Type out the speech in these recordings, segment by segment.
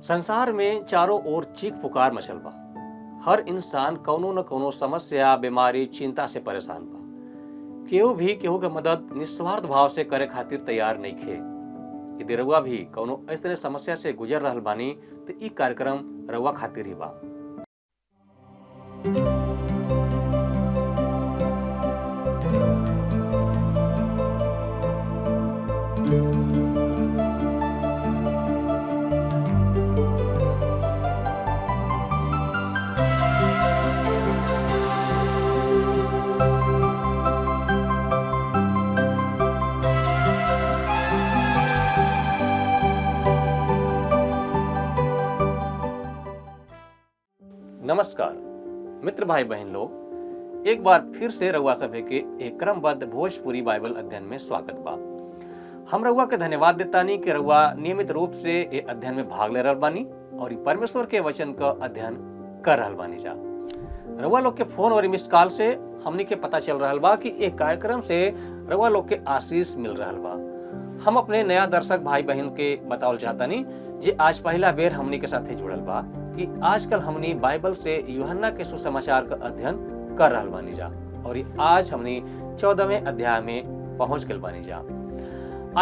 संसार में चारों ओर चीख पुकार मचल बा। हर इंसान कौनो न कौनो समस्या, बीमारी, चिंता से परेशान बा। केहू भी केहू के मदद निस्वार्थ भाव से करे खातिर तैयार नइखे। यदि रउआ भी कौनो ऐसने समस्या से गुजर रहल बानी तो ई कार्यक्रम रउआ खातिर ही बा। नमस्कार मित्र, भाई बहन लोग, एक बार फिर से रउआ सभे के एक क्रमबद्ध भोजपुरी बाइबल अध्ययन में स्वागत बा। हम रउआ के धन्यवाद देतानी कि रउआ नियमित रूप से ये अध्ययन में भाग ले रहल बानी और ये परमेश्वर के वचन का अध्ययन कर रहल बानी जा। रउआ लोग के फोन और मिस्ड कॉल से हमनी के पता चल रहल बा कि एक कार्यक्रम से रउआ लोग के आशीष मिल रहल बा। हम अपने नया दर्शक भाई बहन के बतावल चाहतानी जे आज पहला बेर हमनी के साथे जुड़ल बा कि आजकल हमनी बाइबल से यूहन्ना के सुसमाचार का अध्ययन कर रहल बानी जा और आज हमनी 14वें अध्याय में पहुंच गए बानी जा।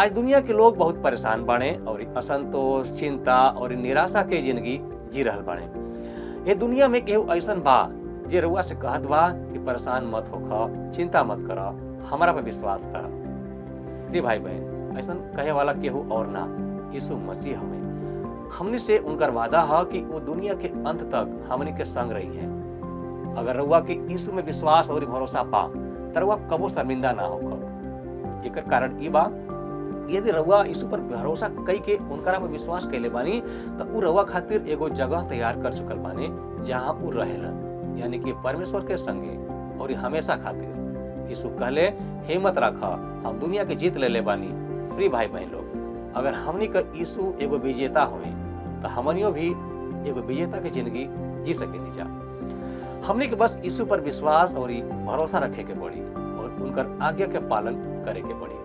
आज दुनिया के लोग बहुत परेशान बाणे और असंतोष, चिंता और निराशा के जिंदगी जी रहल बाणे। ये दुनिया में केहू ऐसन बा जे रउआ से कहत बा कि परेशान मत होख, चिंता मत करा, हमारा पे विश्वास करा। रे भाई बहन, ऐसन कहे वाला केहू और ना, यीशु मसीह हमें हमने से उनकर वादा है कि वो दुनिया के अंत तक हमने के संग रही हैं। अगर रउआ के यीशु में विश्वास और भरोसा पा तो रउआ कबो शर्मिंदा ना होकर। एकर कारण ई बा, यदि रउआ यीशु पर भरोसा कई के उनकरा पर विश्वास कैले बानी तो उ रउआ खातिर एगो जगह तैयार कर चुकल बानी जहाँ उ रहेलन, यानी कि परमेश्वर के संगे और हमेशा खातिर। यीशु कहले, हिम्मत रखा, हम दुनिया के जीत ले बानी। प्रिय भाई बहन लोग, अगर हमनी का यीशु एगो विजेता होए तो हमनियो भी एगो विजेता के जिंदगी जी सकेनी जा। हमनी के बस यीशु पर विश्वास और भरोसा रखे के पड़ी और उनकर आज्ञा के पालन करे के पड़ी।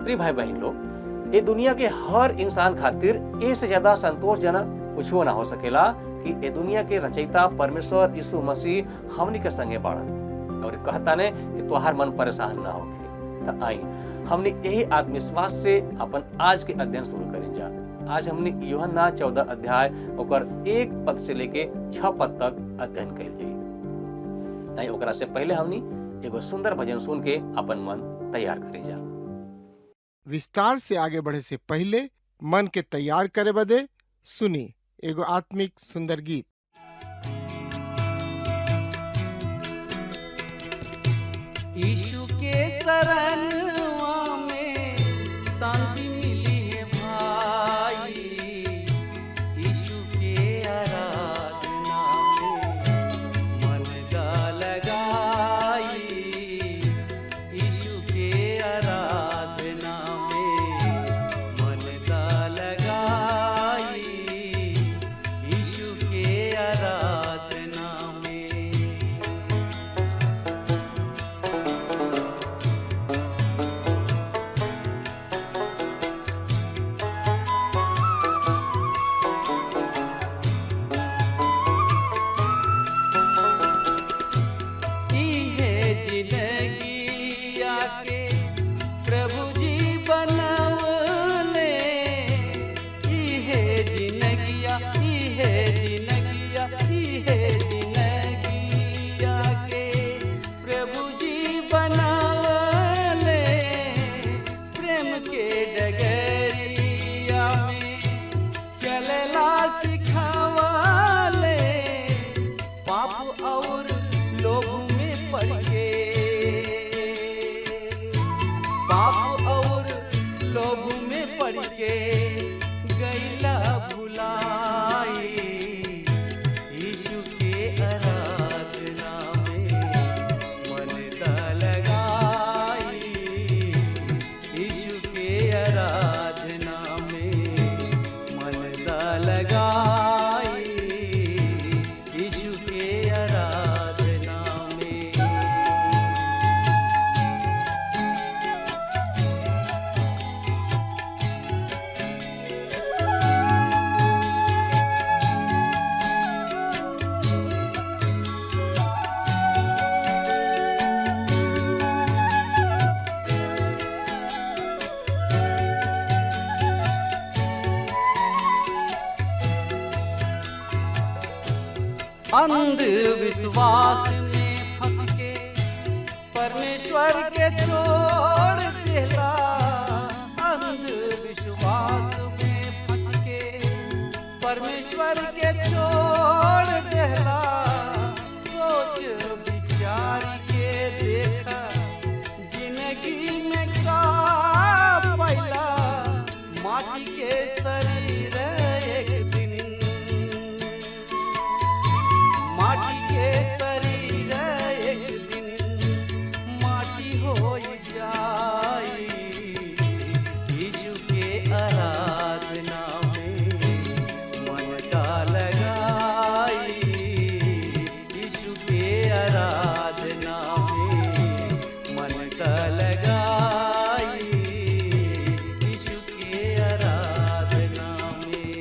प्रिय भाई बहन लोग, ये दुनिया के हर इंसान खातिर ए से ज्यादा संतोषजनक कुछ ना हो सकेला कि ये दुनिया के रचयिता परमेश्वर यीशु मसीह हमनी के संगे बाड़न और कहता ने कि तोहार मन परेशान ना होके। तो आई हमने यही आत्मविश्वास से अपन आज के अध्ययन शुरू करें जा। आज हमने यूहन्ना 14 अध्याय ओकर 1 पद से लेके 6 पद तक अध्ययन कइल जाई। ताई ओकरा से पहले हमनी एगो सुंदर भजन सुन के अपन मन तैयार करें जा। विस्तार से आगे बढ़े से पहले मन के तैयार करे बदे सुनी एगो आत्मिक सुंदर गीत। यीशु के शरणवा में शांति मिली है भाई, यीशु के आराधना में मन दा लगाई, यीशु के आराधना में मन दा लगाई, यीशु के आराधना में। अंधविश्वास में फंस के परमेश्वर के छोड़ देला। अंधविश्वास में फंस के परमेश्वर के छोड़ देला। सोच विचार के देखा जिंदगी में का पैला। माटी के शरीर एक दिन, माटी के शरीर एक दिन माटी हो जाई। यीशु के आराधना में मन का लगाई। यीशु के आराधना में मन का लगाई। यीशु के आराधना में।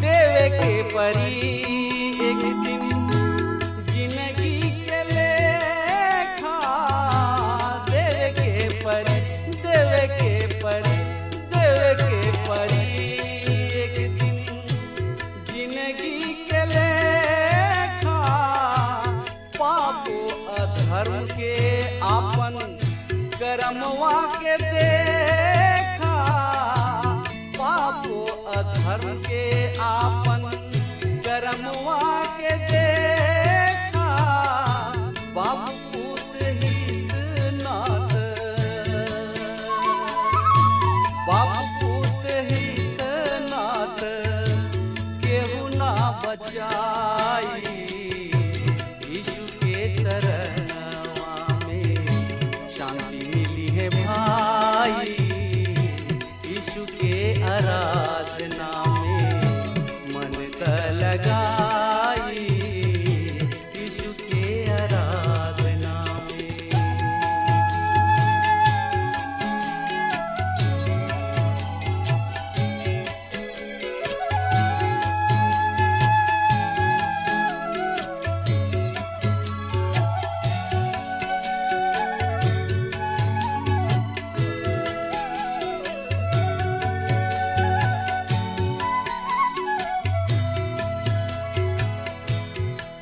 देवे के परी एक दिन जिंदगी के लेखा। देवे के परी, देवे के परी, देवे के परी एक दिन जिंदगी के लेखा। पापो अधर्म के आपन कर्मवा के देखा। पापो अधर्म के आपन कर्मवा के देखा। बाप पूत हित नाथ, बाप पूत हित नाथ केहू ना बचाई। यीशु के शरणवा में शांति मिली है भाई। यीशु के आराधना में मन का लगाई। यीशु के आराधना में।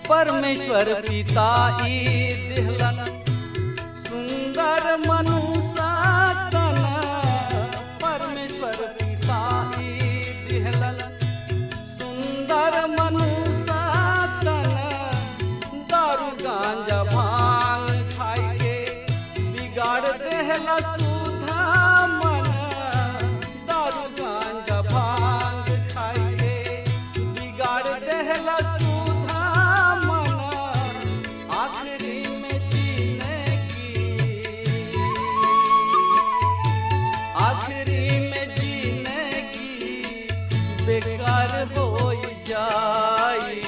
परमेश्वर पिता ई दिहलन सुंदर मनुष्य तन। परमेश्वर पिता ई दिहलन सुंदर मनुष्य तन। दारू गांजा भांग खाई के बिगाड़ देहला सुधा मन। दारू गांजा भांग खाई के बिगाड़ देहला सुधा मन। आखिरी में जीने की, आखिरी में जीने की बेकार हो जाई।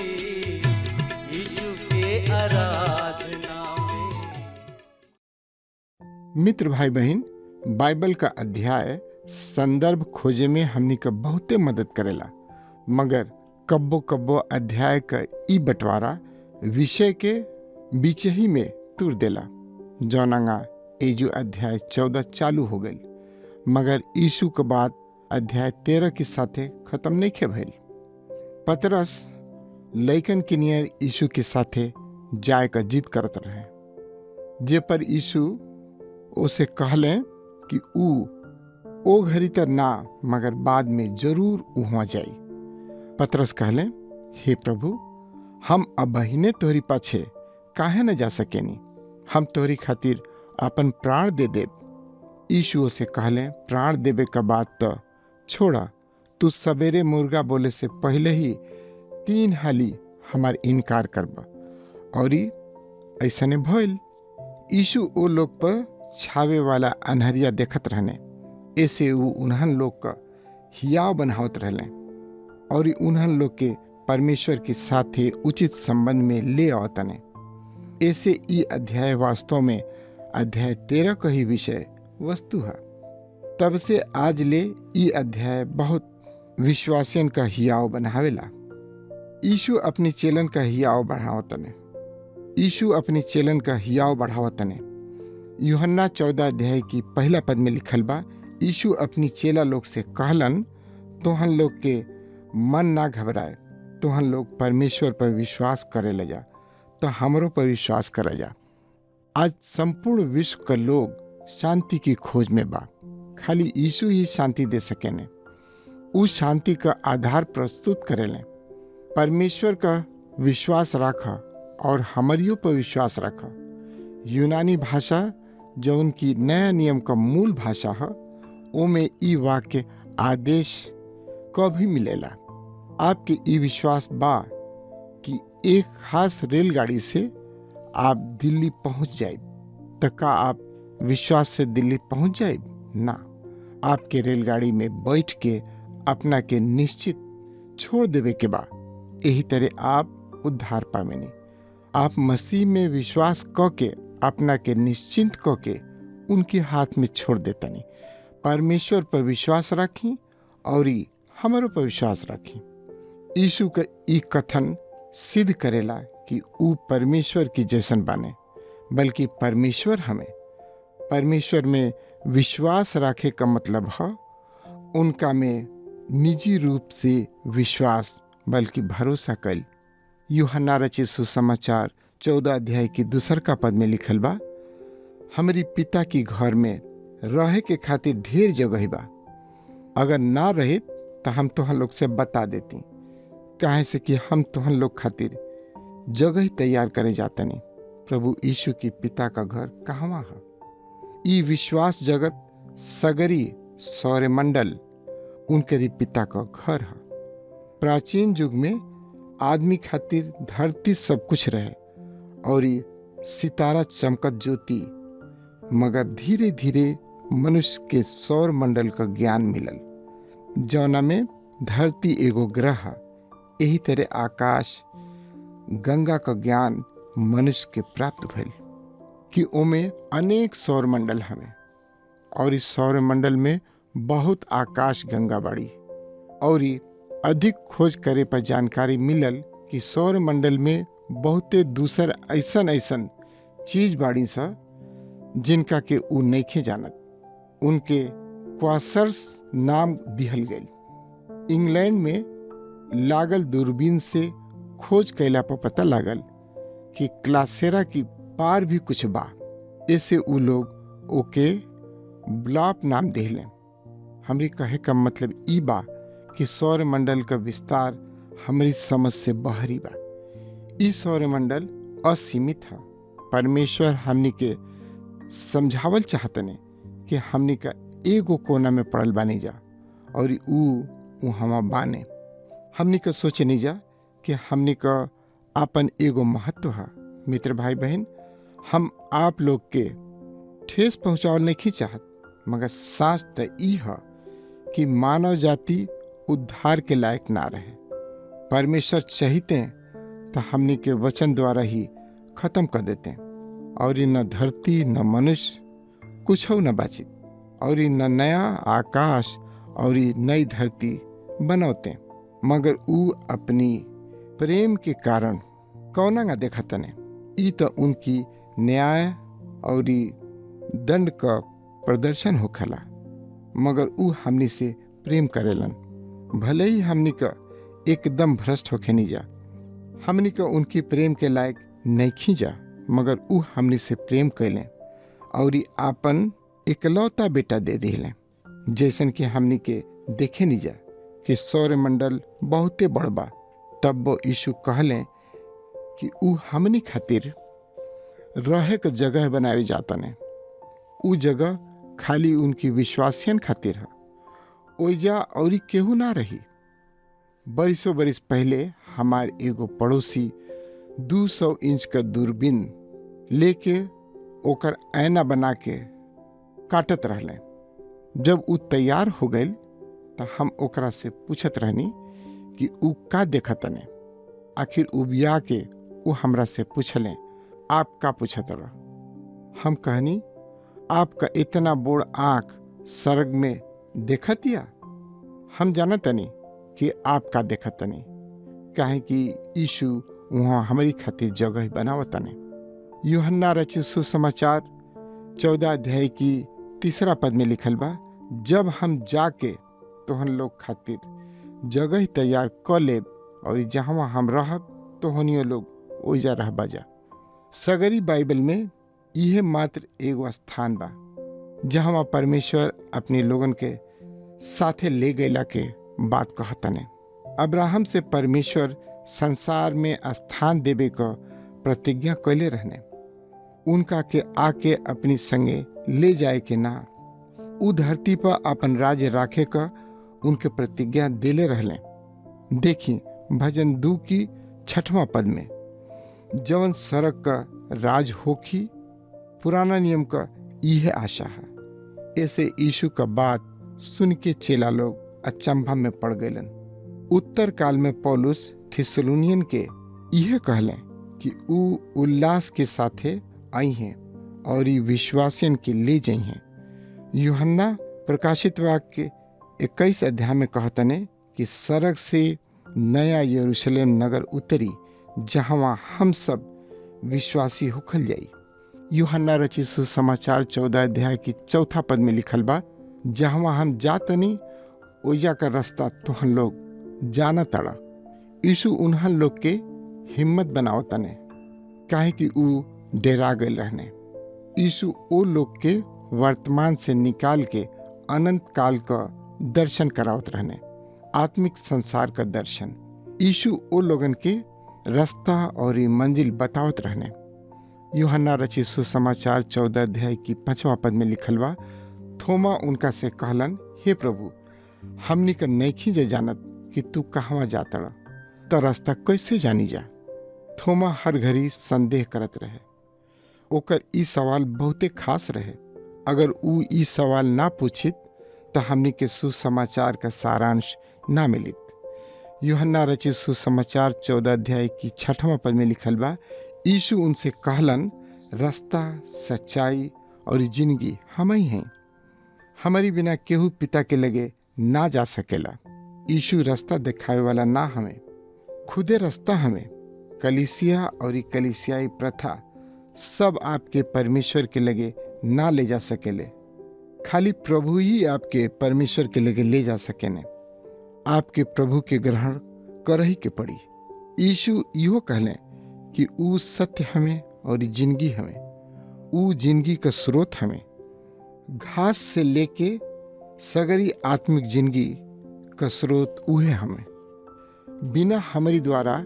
यीशु के आराधना में। मित्र भाई बहन, बाइबल का अध्याय संदर्भ खोजे में हमनी का बहुते मदद करेला। मगर कब्बो कब्बो अध्याय का ई बंटवारा विषय के बीच ही में तुर देला। जौनंगा एजू अध्याय 14 चालू हो गई, मगर यीशु के बाद अध्याय 13 के साथे खत्म नहीं खे भइल। पतरस लइकन के नियर यीशु के साथे जाए का जिद करत रहे, जे पर यीशु उसे कहले कि ओ घड़ी तर ना, मगर बाद में जरूर उहाँ जाई। पतरस कहले, हे प्रभु, हम अबहिने तोहरी पाछे काहे न जा सकेनी। हम तोहरी खातिर अपन प्राण दे देब। यीशु से कहले, प्राण देवे का बात तो छोड़ा, तू सवेरे मुर्गा बोले से पहले ही 3 हाली हमार इनकार करबा। और ऐसने भइल। यीशु ओ लोग पर छावे वाला अनहरिया देखत रहने, ऐसे वो उन्हन लोग का हियाव बनावत रहले और उन्हन लोग के परमेश्वर के साथे उचित संबंध में ले आवतने। ऐसे ये अध्याय वास्तव में अध्याय 13 का ही विषय वस्तु है। तब से आज ले ये अध्याय बहुत विश्वासियन का हियाव बनावेला। यीशु अपनी चेलन का हियाव बढ़ावतने। यीशु अपनी चेलन का हियाव बढ़ावतने। यूहन्ना 14 अध्याय की पहला पद में लिखल बा, यीशु अपनी चेला लोग से कहलन, तोहन लोग के मन ना घबराए, तोहन लोग परमेश्वर पर विश्वास करे ले जा, तो हमरो पर विश्वास करे जा। आज संपूर्ण विश्व का लोग शांति की खोज में बा। खाली यीशु ही शांति दे सकेने। उस शांति का आधार प्रस्तुत करेले। परमेश्वर का विश्वास रखा और हमारियों पर विश्वास रखा। यूनानी भाषा जो उनकी नया नियम का मूल भाषा है, ओमे ई वाक्य आदेश कभी मिलेला। आपके ई विश्वास बा कि एक खास रेलगाड़ी से आप दिल्ली पहुंच जाए, तो का आप विश्वास से दिल्ली पहुंच जाए? ना, आपके रेलगाड़ी में बैठ के अपना के निश्चित छोड़ देवे के बा। यही तरह आप उद्धार पावेनी। आप मसीह में विश्वास क के अपना के निश्चिंत क के उनके हाथ में छोड़ देतनी। परमेश्वर पर विश्वास रखी और हमारो पर विश्वास रखी। यीशु का ई कथन सिद्ध करेला कि ऊ परमेश्वर की जैसन बने, बल्कि परमेश्वर हमें परमेश्वर में विश्वास रखे का मतलब है उनका में निजी रूप से विश्वास बल्कि भरोसा कल। यूहन्ना रचित सुसमाचार 14 अध्याय की दूसर का पद में लिखल बा, हमारी पिता की घर में रहे के खातिर ढेर जगह बा। अगर ना रहे तो हम तोहन लोग से बता देती, काहे से कि हम तोहन लोग खातिर जगह तैयार करे जातनी। प्रभु यीशु की पिता का घर कहवा है? ई विश्वास जगत सगरी सौरमंडल उनके पिता का घर है। प्राचीन युग में आदमी खातिर धरती सब कुछ रहे और सितारा चमकत ज्योति, मगर धीरे धीरे मनुष्य के सौर मंडल का ज्ञान मिलल, जौना में धरती एगो ग्रह है। यही तरह आकाश गंगा का ज्ञान मनुष्य के प्राप्त भइल कि ओमे अनेक सौर मंडल हमें, और इस सौर मंडल में बहुत आकाश गंगा बाड़ी। और अधिक खोज करे पर जानकारी मिलल कि सौर मंडल में बहुते दूसर ऐसन ऐसन चीज बाड़ी सा जिनका के ऊ नइखे जानत। उनके क्वासर्स नाम दिहल गई। इंग्लैंड में लागल दूरबीन से खोज कैला पर पता लागल कि क्लासेरा की पार भी कुछ बा। ऐसे ऊ लोग ओके ब्लॉप नाम देहलें। हमरी कहे का मतलब ई बा कि सौर मंडल का विस्तार हमारी समझ से बाहरी बा। ई सौर मंडल असीमित है। परमेश्वर हमनी के समझावल चाहतने कि हमनी का एगो कोना में पड़ल बानी जा और ऊ हम बाने। हमनी का सोचे नहीं जा कि हमनी का आपन एगो महत्व है। मित्र भाई बहन, हम आप लोग के ठेस पहुँचावल नहीं चाहत, मगर साँच तो ई है कि मानव जाति उद्धार के लायक ना रहे। परमेश्वर चाहते हैं तो हमनी के वचन द्वारा ही खत्म कर देते हैं, और न धरती न मनुष्य कुछ हो न बाचित, और न नया आकाश और नई धरती बनौते। मगर ऊ अपनी प्रेम के कारण कौना ना देखतने। ई तो उनकी न्याय और दंड का प्रदर्शन होखला, मगर ऊ हमनी से प्रेम करेलन। भले ही हमनी का एकदम भ्रष्ट होके नहीं जा, हमनी का उनकी प्रेम के लायक नहीं जा, मगर ऊ हमनी से प्रेम कैलें और आपन इकलौता बेटा दे दिले। जैसन कि हमनी के देखे नहीं जा कि सौर मंडल बहुते बड़ बा, तब वो यीशु कहलें कि ऊ हमनी खातिर रहे का जगह बनावे जाता ने। ऊ जगह खाली उनकी विश्वासियन खातिर है। ओइजा और केहू ना रही। बरिसों बरिस पहले हमार एगो पड़ोसी 200 इंच का दूरबीन लेके ओकर ऐना बना के काटत रहले। जब ऊ तैयार हो गई तो हम ओकरा से पूछत रहनी कि ऊ का देखतने। आखिर उबिया के ऊ हमरा से पूछले, आप का पूछत रह? हम कहनी, आपका इतना बोड़ आँख सर्ग में देखतिया। हम जानतनी कि आप का देखतनी, काहे कि यीशु वहाँ हमारी खातिर जगह बनावतने। यूहन्ना रचित सुसमाचार 14 अध्याय की 3 पद में लिखल बा, जब हम जाके तोहन लोग खातिर जगह तैयार क लेब और जहाँ हम रहब तोहनियो लोग ओइजा रहबा जा। सगरी बाइबल में यह मात्र एगो स्थान बा जहाँ परमेश्वर अपने लोगन के साथे ले गैला के बात कहतने। अब्राहम से परमेश्वर संसार में स्थान देवे का प्रतिज्ञा कैले रहने, उनका के आके अपनी संगे ले जाए के ना उ धरती पर अपन राज्य राखे का उनके प्रतिज्ञा देले रहले। देखी भजन 2 की 6वां पद में, जवन सड़क का राज होखी पुराना नियम का यह आशा है। ऐसे यीशु का बात सुन के चेला लोग अचंभा में पड़ गए। उत्तर काल में पौलुस थिस्सलुनियन के यह कहले कि ऊ उल्लास के साथे आई हैं और ई विश्वासियन के ले जाई हैं। यूहन्ना प्रकाशित वाक्य 21 अध्याय में कहतने कि सड़क से नया यरूशलेम नगर उतरी जहाँ हम सब विश्वासी होखल जाई। यूहन्ना रचित सुसमाचार 14 अध्याय की 4 पद में लिखल बा, जहाँ हम जातनी ओइजा का रास्ता तोहन लोग जाना तड़ा। यीशु उन्हन लोग के हिम्मत बनावतने, काहे कि ऊ डेरा गए रहने। यीशु ओ लोग के वर्तमान से निकाल के अनंत काल का दर्शन करावत रहने, आत्मिक संसार का दर्शन। यीशु ओ लोगन के रास्ता और मंजिल बतावत रहने। यूहन्ना रचित सुसमाचार 14 अध्याय की 5वां पद में लिखल बा, थोमा उनका से कहलन, हे प्रभु, हमनी का नइखी जे जानत कि तू कहवा जातड़, त रास्ता कैसे जानी जा। थोमा हर घड़ी संदेह करत रहे। ओकर ई सवाल बहुते खास रहे। अगर ऊ ई सवाल ना पूछित त हमनी के सुसमाचार का सारांश ना मिलित। यूहन्ना रचित सुसमाचार 14 अध्याय की 6वां पद में लिखल बा, यीशु उनसे कहलन, रास्ता सच्चाई और जिंदगी हम ही हैं, हमारी बिना केहू पिता के लगे ना जा सकेला। यीशु रास्ता दिखावे वाला ना हमें, खुदे रास्ता हमें। कलीसिया और कलीसियाई प्रथा सब आपके परमेश्वर के लगे ना ले जा सकेले, खाली प्रभु ही आपके परमेश्वर के लगे ले जा सकेने। आपके प्रभु के ग्रहण करही के पड़ी। यीशु इहो कहले कि ऊ सत्य हमें और जिंदगी हमें, ऊ जिंदगी का स्रोत हमें। घास से लेके सगरी आत्मिक जिंदगी का स्रोत उहे हमें। बिना हमारी द्वारा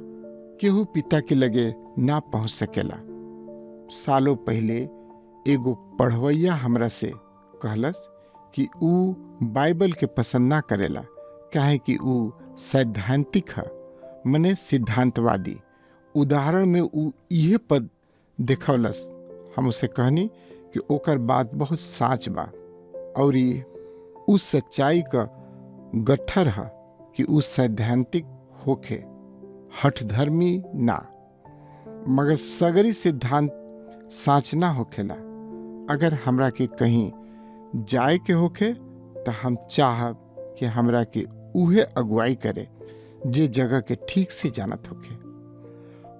केहू पिता के लगे ना पहुंच सकेला। सालों पहले एगो पढ़वैया हमरा से कहलस कि ऊ बाइबल के पसंद ना करेला, काहे कि ऊ सैद्धांतिक है, मने सिद्धांतवादी। उदाहरण में ऊ इहे पद देखौलस। हम उसे कहनी कि ओकर बात बहुत साच बा और उस सच्चाई का गट्ठर है कि ऊ सैद्धांतिक होखे, हठधर्मी ना। मगर सगरी सिद्धांत साच ना होखेला। अगर हमरा के कहीं जाए के होखे तो हम चाहब कि हमरा के उहे अगुवाई करे जे जगह के ठीक से जानत होखे।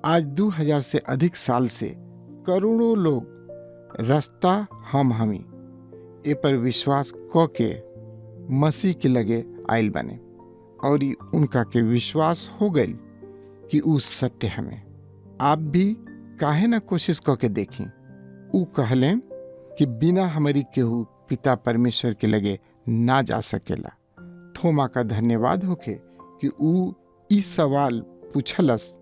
आज 2000 से अधिक साल से करोड़ों लोग रास्ता हम हमी ए पर विश्वास क के मसीह के लगे आयल बने और उनका के विश्वास हो गई कि ऊ सत्य हमें। आप भी काहे ना कोशिश क के देखी। ऊ कहले कि बिना हमारी केहू पिता परमेश्वर के लगे ना जा सकेला। थोमा का धन्यवाद होके कि ऊ ई सवाल पूछलस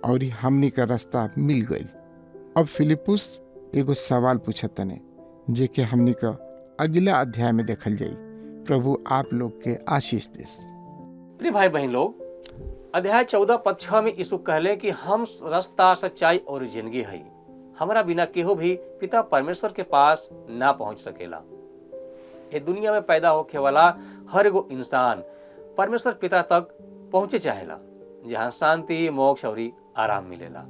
और हमनी का रास्ता मिल गई। अब फिलिपुस एगो सवाल पूछतने जे के हमनी का अगला अध्याय में देखल जाई। प्रभु आप लोग के आशीष देस। प्रिय भाई बहन लोग, अध्याय 14 पद 6 में यीशु कहले कि हम रास्ता सच्चाई और जिंदगी है, हमारा बिना केहू भी पिता परमेश्वर के पास ना पहुंच सकेला। ये दुनिया में पैदा होके वाला हर एगो इंसान परमेश्वर पिता तक पहुंचे चाहेला, जहां शांति, मोक्ष और आराम मिलेला।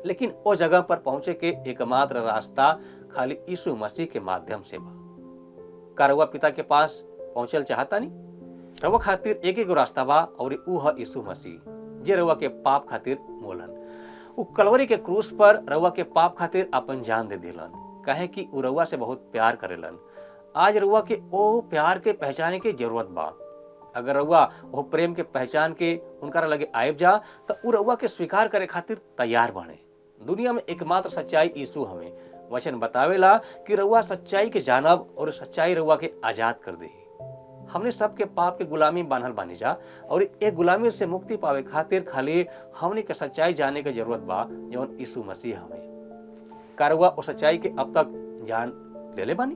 लेकिन वो जगह पर पहुंचे के एकमात्र रास्ता खाली यीशु मसीह के माध्यम से बा। का रउआ पिता के पास पहुंचल चाहता नहीं? रउआ खातिर एक रास्ता बा और ऊ है यीशु मसीह। जे रउआ के पाप खातिर मोलन। उ कलवरी के क्रूस पर रउआ के पाप खातिर अपन जान दे दिलन, काहे कि उ रउआ से बहुत प्यार करेलन। आज रउआ के ओ प्यार के पहचाने की जरूरत बा। अगर रउआ वो प्रेम के पहचान के उनका लगे आयब जा तो उ रउआ के स्वीकार करे खातिर तैयार बने। दुनिया में एकमात्र सच्चाई यीशु हमें। वचन बतावेला कि रउआ सच्चाई के जानब और सच्चाई रउआ के आजाद कर दे। हमने सबके पाप के गुलामी बांधल बानी जा और एक गुलामी से मुक्ति पावे खातिर खाली हमने के सच्चाई जाने की जरूरत बा, जौन यीशु मसीह हमें। का रउआ उस सच्चाई के अब तक जान ले बानी?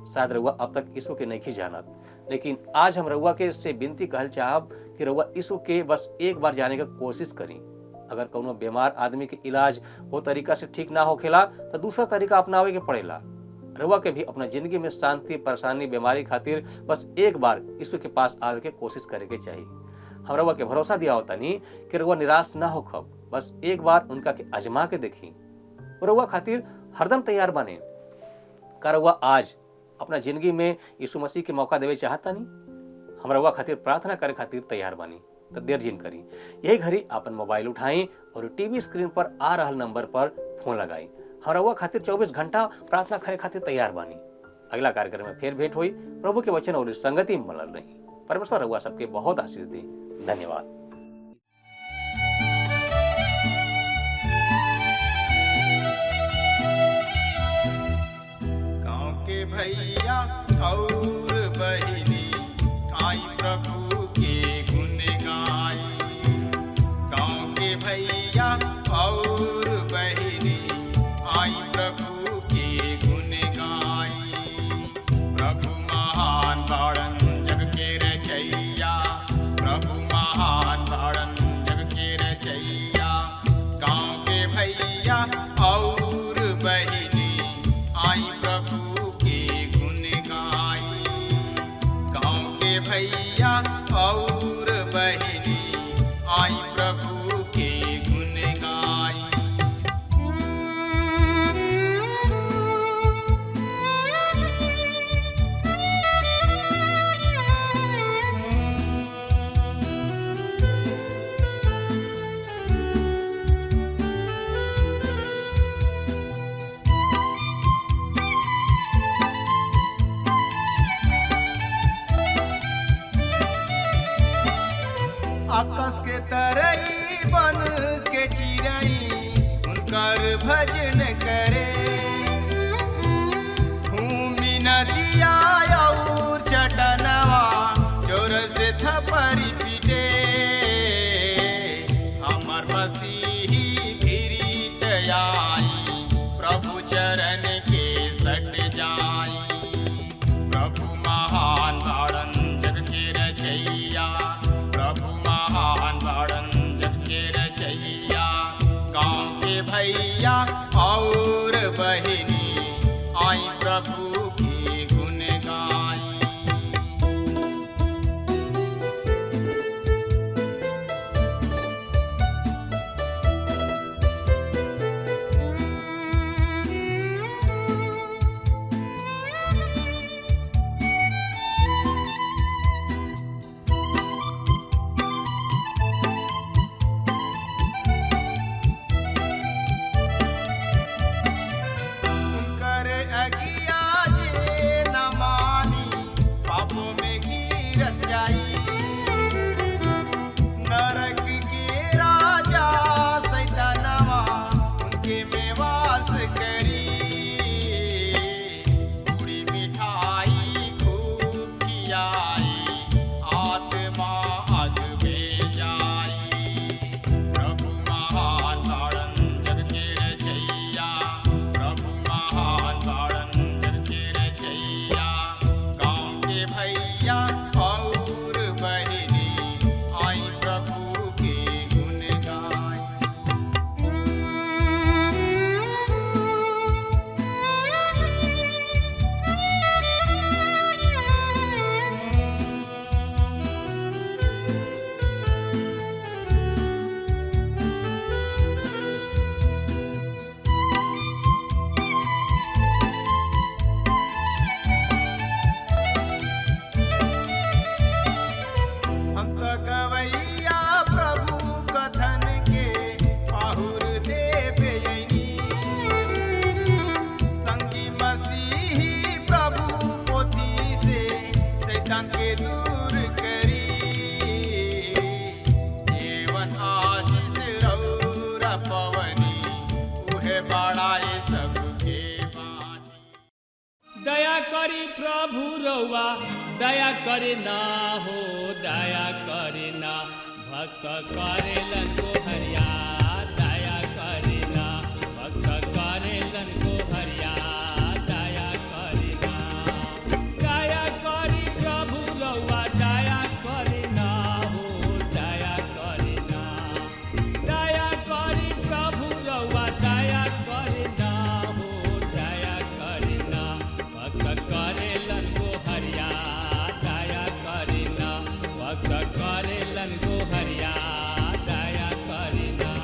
शायद रउआ अब तक यीशु के नहीं जानत, लेकिन आज हम रउआ के से विनती कहल चाहब कि रउआ यीशु के बस एक बार जाने की कोशिश करी। अगर कोनो बीमार आदमी के इलाज वो तरीका से ठीक ना होखेला तो दूसरा तरीका अपनावे के पड़ेला। रउआ के भी अपना जिंदगी में शांति, परेशानी, बीमारी खातिर बस एक बार यीशु के पास आवे के कोशिश करे के चाहिए। हम रउआ के भरोसा दिया होता नहीं कि रउआ निराश ना हो खब, बस एक बार उनका के आजमा के देखी। रउआ खातिर हरदम तैयार बने। का रउआ आज अपना जिंदगी में यीशु मसीह के मौका देवे चाहता नहीं? हम रउआ खातिर प्रार्थना करे खातिर तैयार बानी, तो देर जिन करी। यही घड़ी अपन मोबाइल उठाई और टीवी स्क्रीन पर आ रहल नंबर पर फोन लगाई। हम रउआ खातिर 24 घंटा प्रार्थना करे खातिर तैयार बानी। अगला कार्यक्रम में फिर भेंट हुई। प्रभु के वचन और संगति में बनल रही। परमेश्वर रउआ सबके बहुत आशीष दे। धन्यवाद। के भैया और बहिनी आई प्रभु के गुण गाई। गाँव के भैया और बहिनी आई प्रभु के गुण गाई। प्रभु महान बाड़न जग के रचैया, प्रभु महान बाड़न जग के रचैया। गाँव के भैया और बहिनी आई प्रभु भैया और बहिनी आई प्रभु के गुण गाई। आकाश के तरई बन के चिरई उनकर भजन करे। भूमि नदिया और चटनवा जोर से थपरी पीटे। हमर मसीही फिरीत आई, प्रभु चरण के सट जाई। प्रभु महान बाड़न जग के रचैया, प्रभु महान बाड़न जग के रचैया। गाँव के भैया और बहिनी आई प्रभु के गुण गाई। अगिया जे दया करी प्रभु रउआ दया करे ना हो दया करे ना भक्त करेलन को हरिया दया करे ना भक्त करेलन को हरिया दया करे ना दया करी प्रभु रउआ दया करे ना हो दया करे ना दया करी प्रभु रउआ दया करे ना हो दया करे ना भक्त करेलन को हरिया दया करे ना भक्त करेलन को हरिया दया करे ना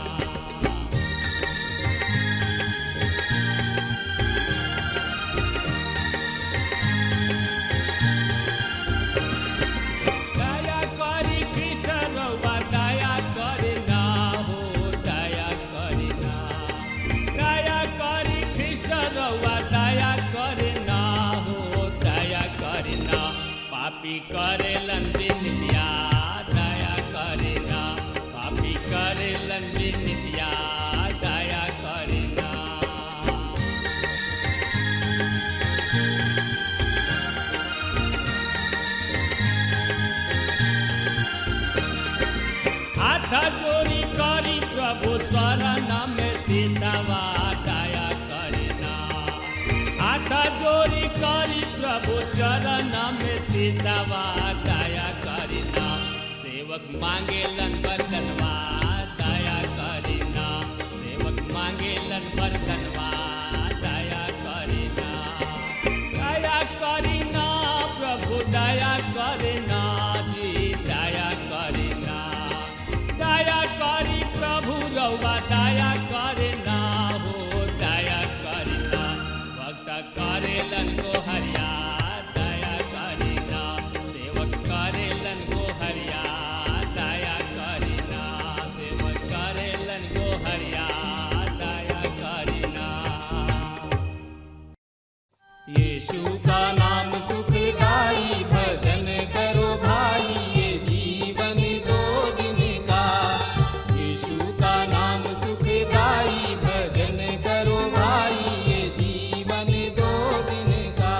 दया करी कृष्ण रउआ दया करे ना हो दया करे ना दया करी कृष्ण रउआ दया करे ना हो दया करे ना पापी करेलन बिनतिया दया करे ना पापी करेलन बिनतिया दया करे ना हाथ जोड़ी करी प्रभु शरण में सिसवा दया करे ना हाथ जोड़ी करी प्रभु चरण में सिसवा दया करे ना सेवक मांगेलन बरतनवा दया करे ना सेवक मांगेलन बरतनवा दया करे ना दया करे ना प्रभु दया करे ना जी दया करे ना दया करी प्रभु रउआ दया करे ना हो दया करे ना भक्त करेलन को हरिया दया करे ना सेवक करेलन को हरिया दया करे ना सेवक करेलन को हरिया दया करे ना यीशु का नाम सुखदाई भजन करो भाई ये जीवन दो दिन का यीशु का नाम सुखदाई भजन करो भाई ये जीवन दो दिन का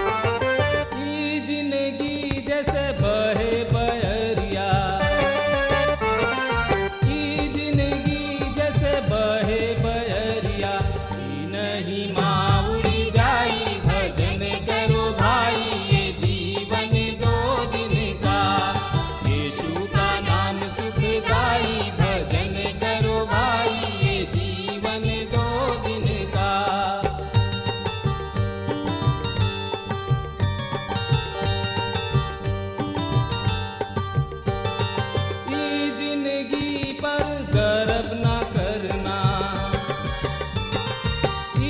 ई जिंदगी जैसे बहे बहरिया ई जिंदगी जैसे बहे बहरिया ई नहीं माँ उड़ी जाई भजन करो भाई ये जीवन दो दिन का यीशु का नाम सुखदाई भजन करो भाई ये जीवन दो दिन का ई जिंदगी पर गर्व ना करना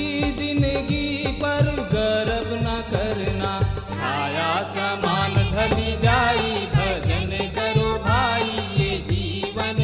ई जिंदगी पर गर्व ना करना छाया समान ढली जाई भजन करो भाई ये जीवन